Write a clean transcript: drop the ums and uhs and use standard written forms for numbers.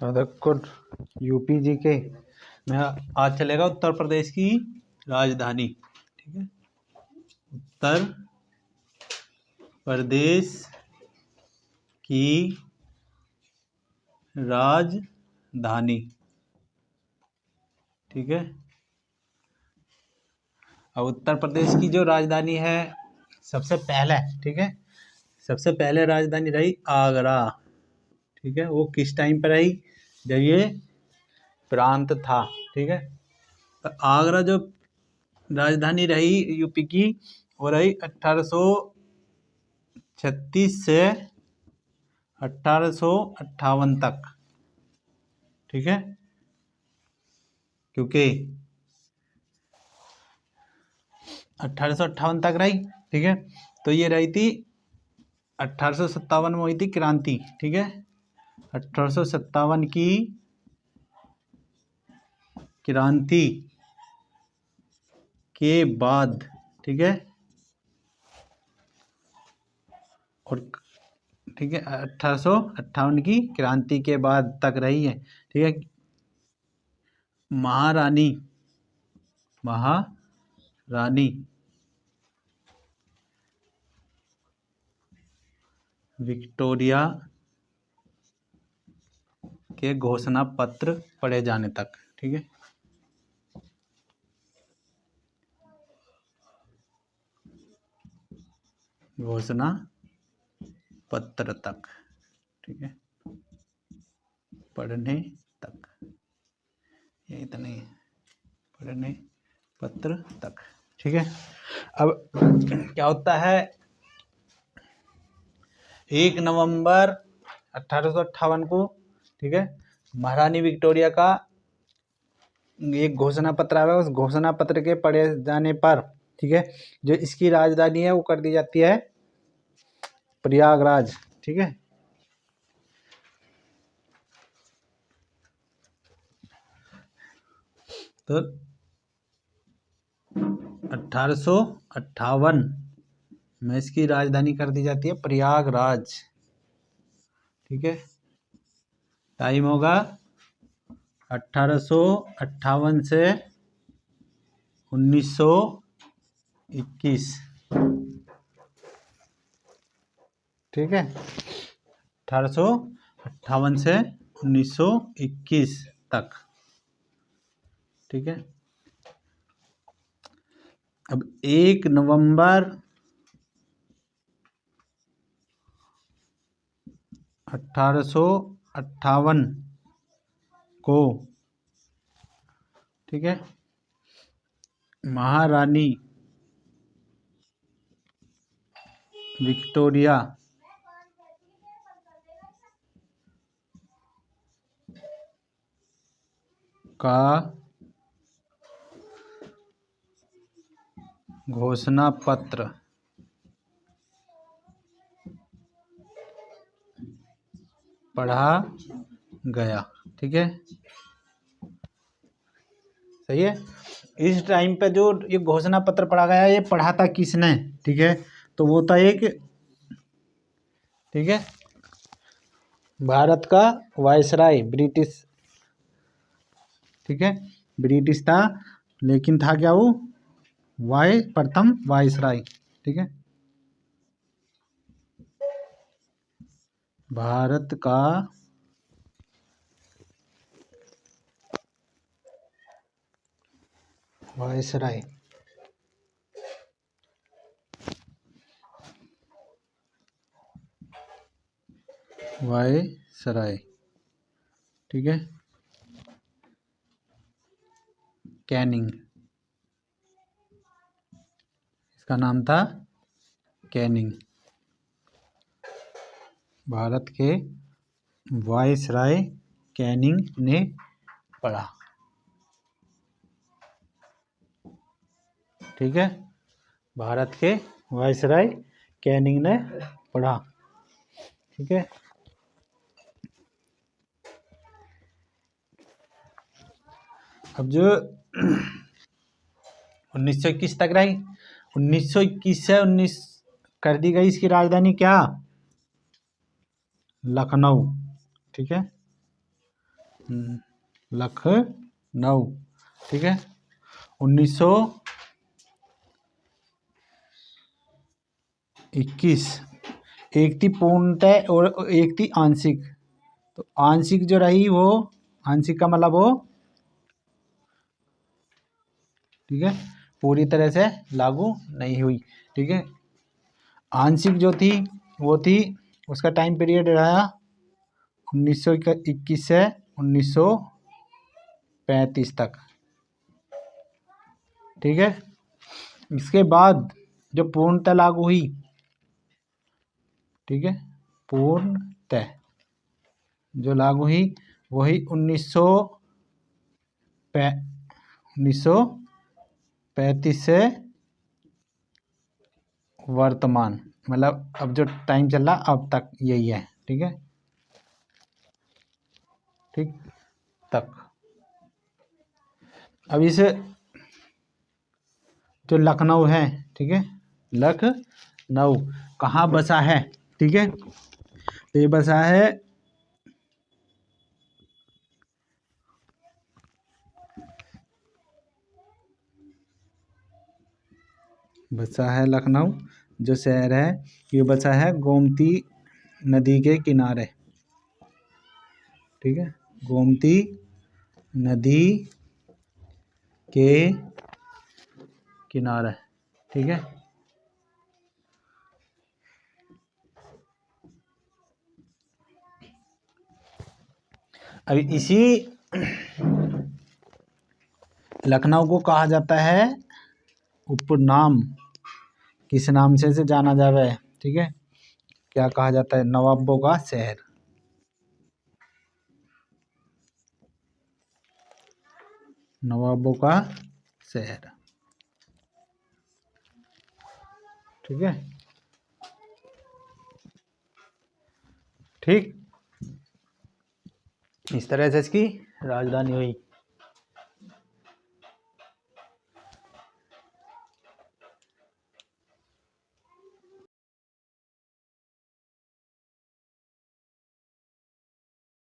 अदरकुट UP जी के में आज चलेगा उत्तर प्रदेश की राजधानी। ठीक है, उत्तर प्रदेश की राजधानी। ठीक है, अब उत्तर प्रदेश की जो राजधानी है सबसे पहले, ठीक है, सबसे पहले राजधानी रही आगरा। ठीक है, वो किस टाइम पर रही? जब ये प्रांत था। ठीक है, तो आगरा जो राजधानी रही यूपी की वो रही 1836 से 1858 तक। ठीक है, क्योंकि 1858 तक रही। ठीक है, तो ये रही थी 1857 में हुई थी क्रांति। ठीक है, 1857 की क्रांति के बाद, ठीक है, और ठीक है 1858 की क्रांति के बाद तक रही है। ठीक है, महारानी विक्टोरिया के घोषणा पत्र पढ़े जाने तक। ठीक है, घोषणा पत्र तक। ठीक है, पढ़ने तक, यही तो नहीं, पढ़ने पत्र तक। ठीक है, अब क्या होता है, 1 नवंबर 1858 को, ठीक है, महारानी विक्टोरिया का एक घोषणा पत्र आया। उस घोषणा पत्र के पढ़े जाने पर, ठीक है, जो इसकी राजधानी है वो कर दी जाती है प्रयागराज। ठीक है, तो 1858 में इसकी राजधानी कर दी जाती है प्रयागराज। ठीक है, टाइम होगा 1858 से 1921। ठीक है, 1858 से 1921 तक। ठीक है, अब 1 नवंबर 1858 को, ठीक है, महारानी विक्टोरिया का घोषणा पत्र पढ़ा गया। ठीक है, सही है। इस टाइम पे जो ये घोषणा पत्र पढ़ा गया, ये पढ़ा था किसने? ठीक है, तो वो था एक, ठीक है, भारत का वायसराय, ब्रिटिश। ठीक है, ब्रिटिश था, लेकिन था क्या वो? प्रथम वायसराय। ठीक है, भारत का वायसराय। वायसराय, ठीक है, कैनिंग, इसका नाम था कैनिंग। भारत के वायसराय कैनिंग ने पढ़ा। ठीक है, भारत के वायसराय कैनिंग ने पढ़ा। ठीक है, अब जो 1921 तक रही, 1921 से 19 कर दी गई इसकी राजधानी क्या? लखनऊ। ठीक है, लखनऊ, ठीक है। 1921 एक थी पूर्णतः और एक थी आंशिक। तो आंशिक जो रही वो, आंशिक का मतलब वो, ठीक है, पूरी तरह से लागू नहीं हुई, ठीक है। आंशिक जो थी वो थी, उसका टाइम पीरियड रहा 1921 से 1935 तक, ठीक है। इसके बाद जो पूर्णतः लागू हुई, ठीक है, पूर्णतः जो लागू हुई वही 1935 से वर्तमान, मतलब अब जो टाइम चल रहा अब तक यही है, ठीक है, ठीक तक। अब इस जो लखनऊ है, ठीक है, लखनऊ कहाँ बसा है, ठीक है, तो ये बसा है लखनऊ जो शहर है, ये बसा है गोमती नदी के किनारे, ठीक है, गोमती नदी के किनारे, ठीक है। अभी इसी लखनऊ को कहा जाता है उपनाम, किस नाम से जाना जावे, ठीक है, क्या कहा जाता है, नवाबों का शहर, नवाबों का शहर, ठीक है, ठीक। इस तरह से इसकी राजधानी हुई।